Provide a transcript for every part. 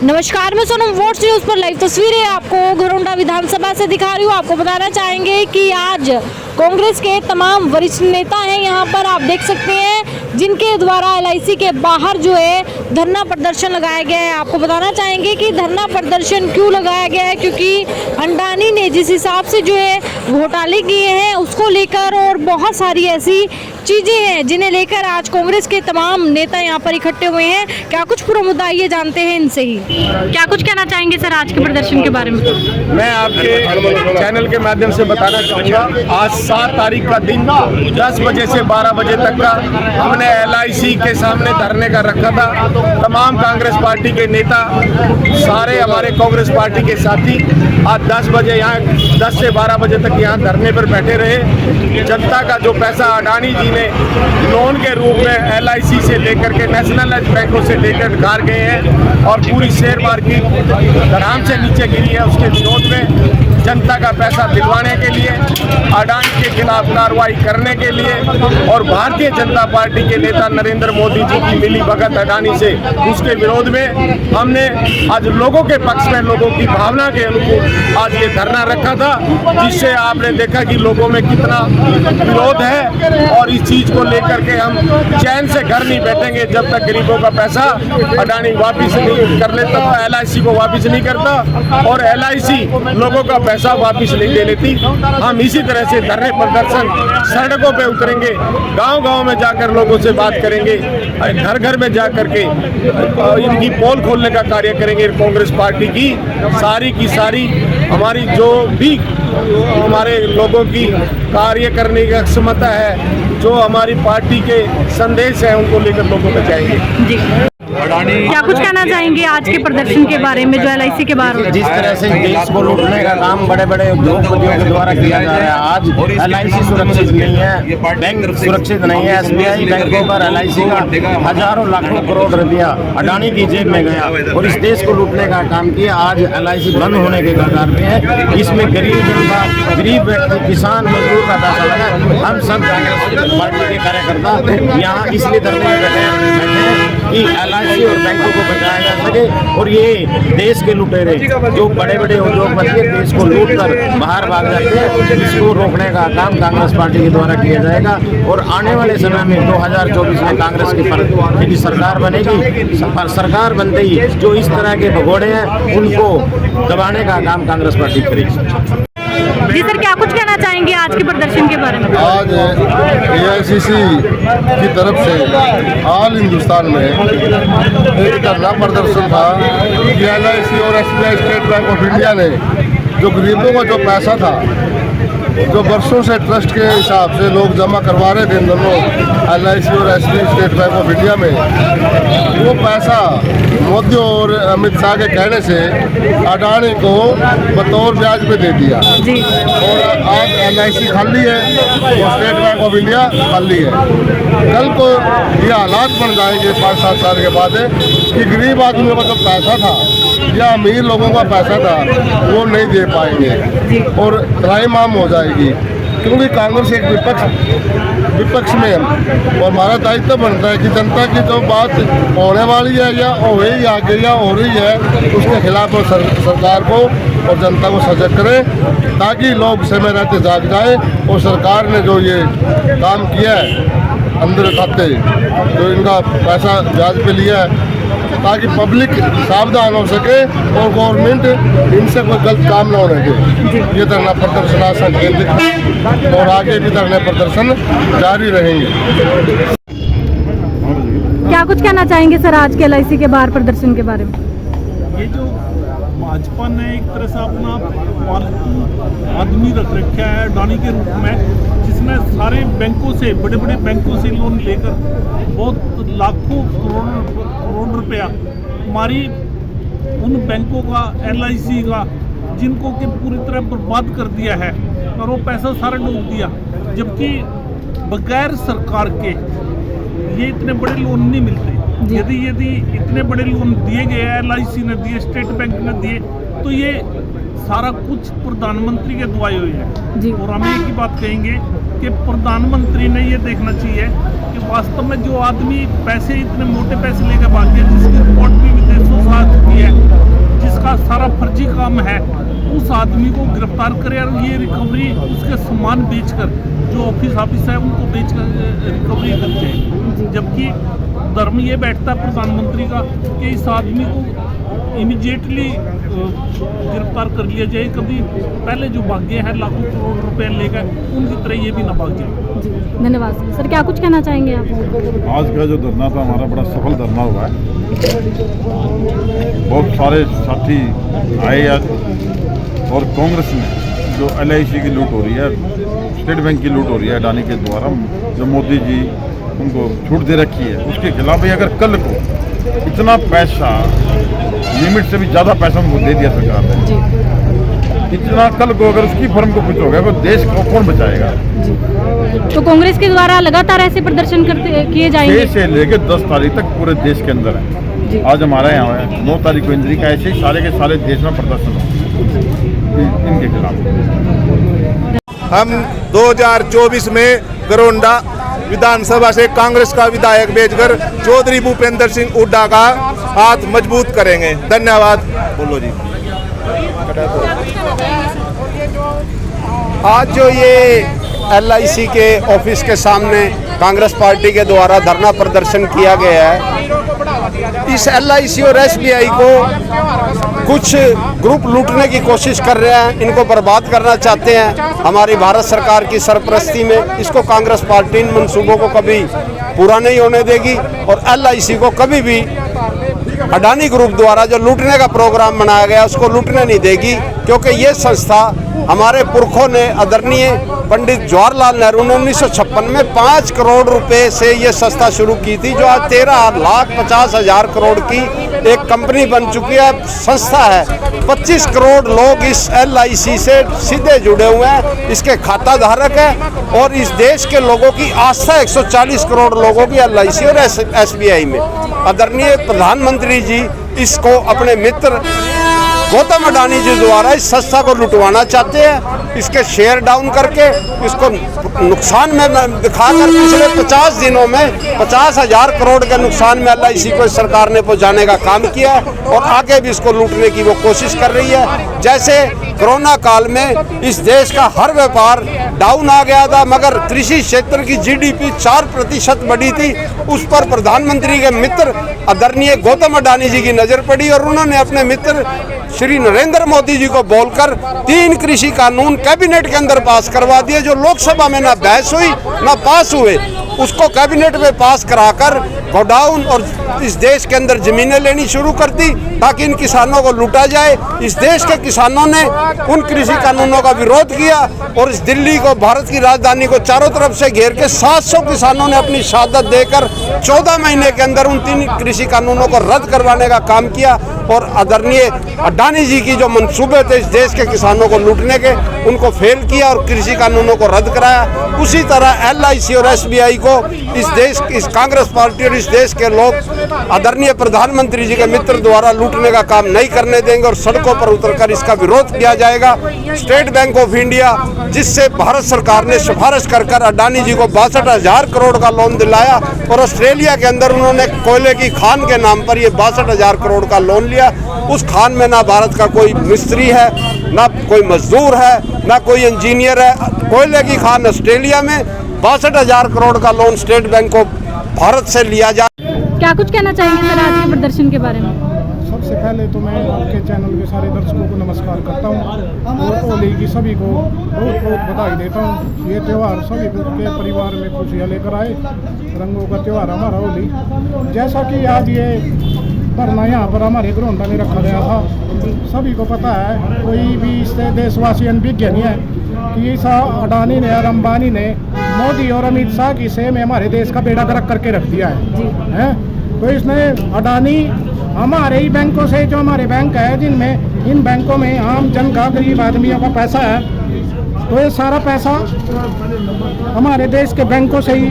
नमस्कार, मैं Sonam votes news पर लाइव तस्वीरें आपको घरोंडा विधानसभा से दिखा रही हूँ। आपको बताना चाहेंगे कि आज कांग्रेस के तमाम वरिष्ठ नेता हैं यहाँ पर, आप देख सकते हैं, जिनके द्वारा LIC के बाहर जो है धरना प्रदर्शन लगाया गया है। आपको बताना चाहेंगे कि धरना प्रदर्शन क्यों लगाया गया है, क्योंकि अंडानी ने जिस हिसाब से जो है घोटाले किए हैं उसको लेकर और बहुत सारी ऐसी चीजें हैं जिन्हें लेकर आज कांग्रेस के तमाम नेता यहाँ पर इकट्ठे हुए हैं। क्या कुछ पूरा मुद्दा ये जानते हैं इनसे ही। क्या कुछ कहना चाहेंगे सर आज के प्रदर्शन के बारे में? मैं आपके चैनल के माध्यम से बताना चाहूँगा, आज 7 तारीख का दिन 10 बजे से 12 बजे तक का हमने LIC के सामने धरने का रखा था। तमाम कांग्रेस पार्टी के नेता, सारे हमारे कांग्रेस पार्टी के साथी आज 10 बजे यहाँ 10 से 12 बजे तक यहाँ धरने पर बैठे रहे। जनता का जो पैसा अडानी जी ने लोन के रूप में LIC से लेकर के नेशनलाइज्ड बैंकों से लेकर घर गए हैं और पूरी शेयर मार्केट धड़ाम से नीचे गिरी है, उसके विरोध में जनता का पैसा दिलवाने के लिए, अडानी के खिलाफ कार्रवाई करने के लिए और भारतीय जनता पार्टी के नेता नरेंद्र मोदी जी की मिली भगत अडानी से, उसके विरोध में हमने आज लोगों के पक्ष में, लोगों की भावना के अनुकूल आज ये धरना रखा था, जिससे आपने देखा कि लोगों में कितना विरोध है। और इस चीज को लेकर के हम चैन से घर नहीं बैठेंगे जब तक गरीबों का पैसा अडानी वापिस नहीं कर लेता, LIC को वापिस नहीं करता और LIC लोगों का पैसा वापिस नहीं दे लेती। हम इसी तरह से धरने प्रदर्शन सड़कों पे उतरेंगे, गांव-गांव में जाकर लोगों से बात करेंगे, घर घर में जाकर के इनकी पोल खोलने का कार्य करेंगे। कांग्रेस पार्टी की सारी हमारी जो भी हमारे लोगों की कार्य करने की क्षमता है, जो हमारी पार्टी के संदेश है, उनको लेकर लोगों में जाएंगे। जी, क्या कुछ कहना चाहेंगे आज के प्रदर्शन के बारे में जो LIC के बारे में? जिस तरह से देश को लूटने का काम बड़े बड़े उद्योगपतियों के द्वारा किया जा रहा है, आज LIC सुरक्षित नहीं है, बैंक सुरक्षित नहीं है। SBI बैंकों पर LIC का हजारों लाखों करोड़ रुपया अडानी की जेब में गया और इस देश को लूटने का काम किया। आज LIC बंद होने के कगार पे है। इसमें गरीब जनता, गरीब व्यक्ति, किसान, मजदूर का पैसा लगा। हम सब कांग्रेस पार्टी के कार्यकर्ता यहाँ इसलिए धरने में बैठे हैं कि LIC और बैंकों को बचाया जा सके और ये देश के लुटेरे जो बड़े बड़े उद्योगपति देश को लूट कर बाहर भाग जाते हैं, इसको रोकने का काम कांग्रेस पार्टी के द्वारा किया जाएगा। और आने वाले समय में 2024 में कांग्रेस की सरकार बनेगी। सरकार बनते ही जो इस तरह के भगोड़े हैं उनको दबाने का काम कांग्रेस पार्टी करेगी। जी सर, क्या कुछ कहना चाहेंगे आज के प्रदर्शन के बारे में? आज AICC की तरफ से ऑल हिंदुस्तान में एक धरना प्रदर्शन था कि LIC और SBI state bank of India ने जो गरीबों का जो पैसा था, जो वर्षों से ट्रस्ट के हिसाब से लोग जमा करवा रहे थे, दोनों LIC और SBI state bank of India में, वो पैसा मोदी और अमित शाह के कहने से अडानी को बतौर ब्याज पे दे दिया और आज LIC खाली है और स्टेट बैंक ऑफ इंडिया खाली है। कल को ये हालात बन जाएंगे 5-7 साल के बाद कि गरीब आदमियों का जो पैसा था या अमीर लोगों का पैसा था वो नहीं दे पाएंगे और त्राहिमाम हो जाएगी। क्योंकि कांग्रेस एक विपक्ष में है और हमारा दायित्व बनता है कि जनता की जो बात होने वाली है या हो रही आगे या हो रही है, उसके खिलाफ वो सरकार को और जनता को सजग करें ताकि लोग समय रहते जाग जाए। और सरकार ने जो ये काम किया है अंदर खाते, जो इनका पैसा ब्याज पे लिया है, ताकि पब्लिक सावधान हो सके और गवर्नमेंट इनसे कोई गलत काम न होने दे। ये धरना प्रदर्शन आज संकेतित और आगे भी धरना प्रदर्शन जारी रहेंगे। क्या कुछ कहना चाहेंगे सर आज के LIC के बाहर प्रदर्शन के बारे में? ये जो भाजपा ने एक तरह से अपना पालतू आदमी रख रखा है अडानी के रूप में, जिसने सारे बैंकों से, बड़े बड़े बैंकों से लोन लेकर बहुत लाखों करोड़ रुपया हमारी उन बैंकों का, LIC का, जिनको कि पूरी तरह बर्बाद कर दिया है और वो पैसा सारा डूब दिया। जबकि बगैर सरकार के ये इतने बड़े लोन नहीं मिलते। यदि इतने बड़े लोन दिए गए, LIC ने दिए, स्टेट बैंक ने दिए, तो ये सारा कुछ प्रधानमंत्री के दुआई हुई है। और हम एक ही बात कहेंगे कि प्रधानमंत्री ने ये देखना चाहिए कि वास्तव में जो आदमी पैसे, इतने मोटे पैसे लेकर भाग गया, जिसकी रिपोर्ट भी विदेशों से आ चुकी है, मुलजिम है उस आदमी को गिरफ्तार करे और ये रिकवरी उसके सामान बेचकर जो ऑफिस है उनको बेचकर रिकवरी कर जाए। जबकि धर्म ये बैठता है प्रधानमंत्री का कि इस आदमी को इमीडिएटली गिरफ्तार कर लिया जाए। कभी पहले जो भाग्य है लाखों करोड़ रुपए लेकर उनकी तरह ये भी ना भाग जाए। धन्यवाद सर। क्या कुछ कहना चाहेंगे आप? आज का जो धरना था हमारा बड़ा सफल धरना हुआ है। बहुत सारे साथी आए आज और कांग्रेस में जो LIC की लूट हो रही है, स्टेट बैंक की लूट हो रही है अडानी के द्वारा, जो मोदी जी उनको छूट दे रखी है, उसके खिलाफ भी अगर कल को इतना पैसा, लिमिट से भी ज़्यादा पैसा उनको दे दिया सरकार ने, इतना कल को अगर उसकी फर्म को कुछ हो गया तो देश को कौन बचाएगा? तो कांग्रेस के द्वारा लगातार ऐसे प्रदर्शन किए जाएंगे 6 से लेकर 10 तारीख तक पूरे देश के अंदर है। आज हमारे यहाँ है 9 तारीख को इंद्री का, ऐसे ही सारे के सारे देश में प्रदर्शन हो इनके खिलाफ। हम 2024 में गरोंडा विधानसभा से कांग्रेस का विधायक भेजकर चौधरी भूपेंद्र सिंह हुड्डा का हाथ मजबूत करेंगे। धन्यवाद। बोलो जी। आज जो ये LIC के ऑफिस के सामने कांग्रेस पार्टी के द्वारा धरना प्रदर्शन किया गया है, इस LIC और SBI को कुछ ग्रुप लूटने की कोशिश कर रहे हैं, इनको बर्बाद करना चाहते हैं हमारी भारत सरकार की सरपरस्ती में। इसको कांग्रेस पार्टी इन मंसूबों को कभी पूरा नहीं होने देगी और LIC को कभी भी अडानी ग्रुप द्वारा जो लूटने का प्रोग्राम बनाया गया उसको लूटने नहीं देगी, क्योंकि ये संस्था हमारे पुरखों ने, आदरणीय पंडित जवाहरलाल नेहरू ने 1956 में 5 करोड़ रुपए से ये संस्था शुरू की थी, जो आज 13,50,000 करोड़ की एक कंपनी बन चुकी है, संस्था है। 25 करोड़ लोग इस LIC से सीधे जुड़े हुए हैं, इसके खाता धारक है और इस देश के लोगों की आस्था 140 करोड़ लोगों की LIC और SBI में। आदरणीय प्रधानमंत्री जी इसको अपने मित्र गौतम अडानी जी द्वारा इस संस्था को लुटवाना चाहते हैं, इसके शेयर डाउन करके इसको नुकसान में दिखाकर पिछले 50 दिनों में 50,000 करोड़ के नुकसान में LIC को इस सरकार ने पहुंचाने का काम किया है और आगे भी इसको लूटने की वो कोशिश कर रही है। जैसे कोरोना काल में इस देश का हर व्यापार डाउन आ गया था, मगर कृषि क्षेत्र की GDP 4% बढ़ी थी, उस पर प्रधानमंत्री के मित्र आदरणीय गौतम अडानी जी की नज़र पड़ी और उन्होंने अपने मित्र श्री नरेंद्र मोदी जी को बोलकर 3 कृषि कानून कैबिनेट के अंदर पास करवा दिए, जो लोकसभा में ना बहस हुई ना पास हुए। उसको कैबिनेट में पास कराकर गोडाउन और इस देश के अंदर जमीनें लेनी शुरू कर दी ताकि इन किसानों को लूटा जाए। इस देश के किसानों ने उन कृषि कानूनों का विरोध किया और इस दिल्ली को, भारत की राजधानी को चारों तरफ से घेर के 700 किसानों ने अपनी शहादत देकर 14 महीने के अंदर उन 3 कृषि कानूनों को रद्द करवाने का काम किया और आदरणीय अडानी जी की जो मंसूबे थे इस देश के किसानों को लूटने के, उनको फेल किया और कृषि कानूनों को रद्द कराया। उसी तरह LIC और SBI को इस देश, इस कांग्रेस पार्टी और इस देश के लोग आदरणीय प्रधानमंत्री जी के मित्र द्वारा लूटने का काम नहीं करने देंगे और सड़कों पर उतरकर इसका विरोध किया जाएगा। स्टेट बैंक ऑफ इंडिया, जिससे भारत सरकार ने सिफारिश कर अडानी जी को 62,000 करोड़ का लोन दिलाया और ऑस्ट्रेलिया के अंदर उन्होंने कोयले की खान के नाम पर ये 62,000 करोड़ का लोन लिया। उस खान में ना भारत का कोई मिस्त्री है, ना कोई मजदूर है, ना कोई इंजीनियर है। कोयले की खान ऑस्ट्रेलिया में 62,000 करोड़ का लोन स्टेट बैंक को भारत से लिया जाए। क्या कुछ कहना चाहेंगे सर आज के प्रदर्शन के बारे में? सबसे पहले तो मैं आपके चैनल के सारे दर्शकों को नमस्कार करता हूँ और होली की सभी को बहुत बहुत बधाई देता हूँ। ये त्यौहार सभी के परिवार में खुशियाँ लेकर आए, रंगों का त्यौहार हमारा होली। जैसा कि आज ये धरना यहाँ पर हमारे गरोंडा में रखा गया था, सभी को पता है, कोई भी इससे देशवासी अनभिज्ञ नहीं है कि इस अडानी ने और अंबानी ने मोदी और अमित शाह की सेम में हमारे देश का बेड़ा गर्क करके रख दिया है। तो इसने अडानी हमारे ही बैंकों से, जो हमारे बैंक है जिनमें, इन बैंकों में आम जन का, गरीब आदमियों का पैसा है, तो ये सारा पैसा हमारे देश के बैंकों से ही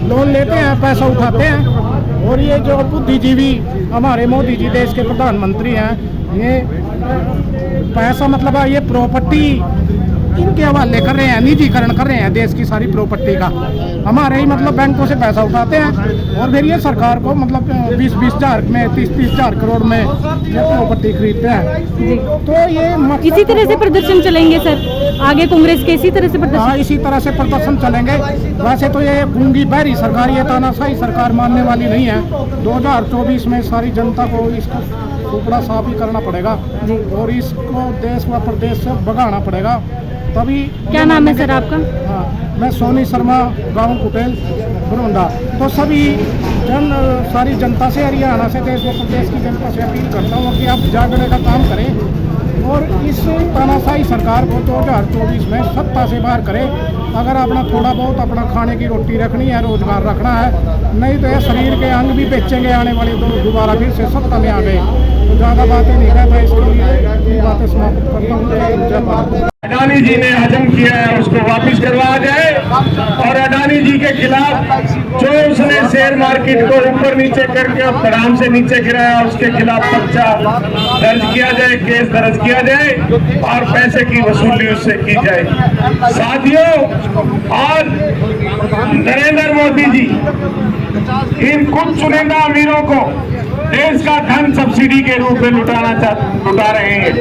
लोन लेते हैं, पैसा उठाते हैं। और ये जो बुद्धिजीवी हमारे मोदी जी देश के प्रधानमंत्री हैं, ये पैसा मतलब ये प्रॉपर्टी इनके हवाले कर रहे हैं, निजीकरण कर रहे हैं देश की सारी प्रॉपर्टी का। हमारे ही मतलब बैंकों से पैसा उठाते हैं और फिर ये सरकार को मतलब 20-20 हज़ार में 30-30 हज़ार करोड़ में ये प्रॉपर्टी खरीदते हैं। तो ये मतलब इसी तरह से प्रदर्शन चलेंगे सर आगे कांग्रेस के, इसी तरह से प्रदर्शन? हाँ, इसी तरह से प्रदर्शन चलेंगे। वैसे तो ये गूंगी बहरी सरकार, ये तानाशाही सरकार मानने वाली नहीं है। 2024 में सारी जनता को इसका टुकड़ा साफ ही करना पड़ेगा और इसको देश व प्रदेश से भगाना पड़ेगा, तभी। क्या नाम है सर आपका? हाँ, मैं सोनी शर्मा, गांव कुटेल, घरोंडा। तो सभी सारी जनता से, हरियाणा से, देश व प्रदेश की जनता से अपील करता हूँ कि आप जागने का काम करें और इस तानाशाही सरकार को 2024 में सत्ता से बाहर करें। अगर अपना थोड़ा बहुत अपना खाने की रोटी रखनी है, रोजगार रखना है, नहीं तो ये शरीर के अंग भी बेचेंगे आने वाले दोबारा फिर से सत्ता में आ गए। तो ज़्यादा बातें नहीं रहता, इसके लिए बातें समाप्त करता हूँ। जय भारत। अडानी जी ने हजम किया है उसको वापस करवाया जाए और अडानी जी के खिलाफ जो उसने शेयर मार्केट को ऊपर नीचे करके और धड़ाम से नीचे गिराया उसके खिलाफ पर्चा दर्ज किया जाए, केस दर्ज किया जाए और पैसे की वसूली उससे की जाए। साथियों, आज नरेंद्र मोदी जी इन कुछ चुनिंदा अमीरों को देश का धन सब्सिडी के रूप में लुटा रहे हैं।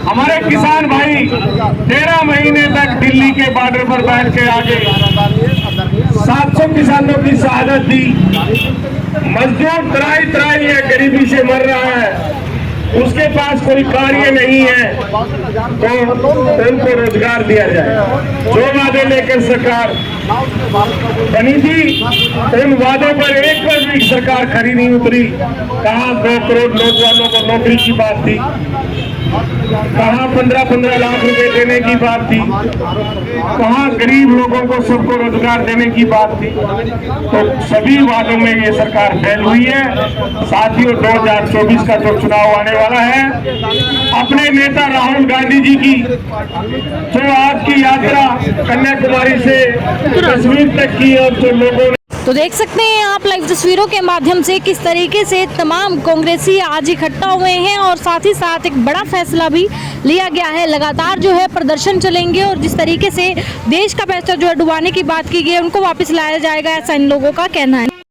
हमारे किसान भाई 13 महीने तक दिल्ली के बॉर्डर पर बैठ के आगे 700 किसानों की शहादत दी। मजदूर त्राई है, गरीबी से मर रहा है, उसके पास कोई कार्य नहीं है, तो उनको रोजगार दिया जाए। जो वादे लेकर सरकार बनी थी उन वादों पर एक बार भी सरकार खरी नहीं उतरी। कहाँ 2 करोड़ नौजवानों को नौकरी की बात थी, कहाँ 15-15 लाख रुपए देने की बात थी, कहाँ गरीब लोगों को सबको रोजगार देने की बात थी। तो सभी वादों में ये सरकार फेल हुई है। साथियों, 2024 का जो चुनाव आने वाला है, अपने नेता राहुल गांधी जी की जो आज की यात्रा कन्याकुमारी से कश्मीर तक की और जो लोगों ने, तो देख सकते हैं आप लाइव तस्वीरों के माध्यम से किस तरीके से तमाम कांग्रेसी आज इकट्ठा हुए हैं और साथ ही साथ एक बड़ा फैसला भी लिया गया है। लगातार जो है प्रदर्शन चलेंगे और जिस तरीके से देश का पैसा जो है डुबाने की बात की गई है उनको वापस लाया जाएगा, ऐसा इन लोगों का कहना है।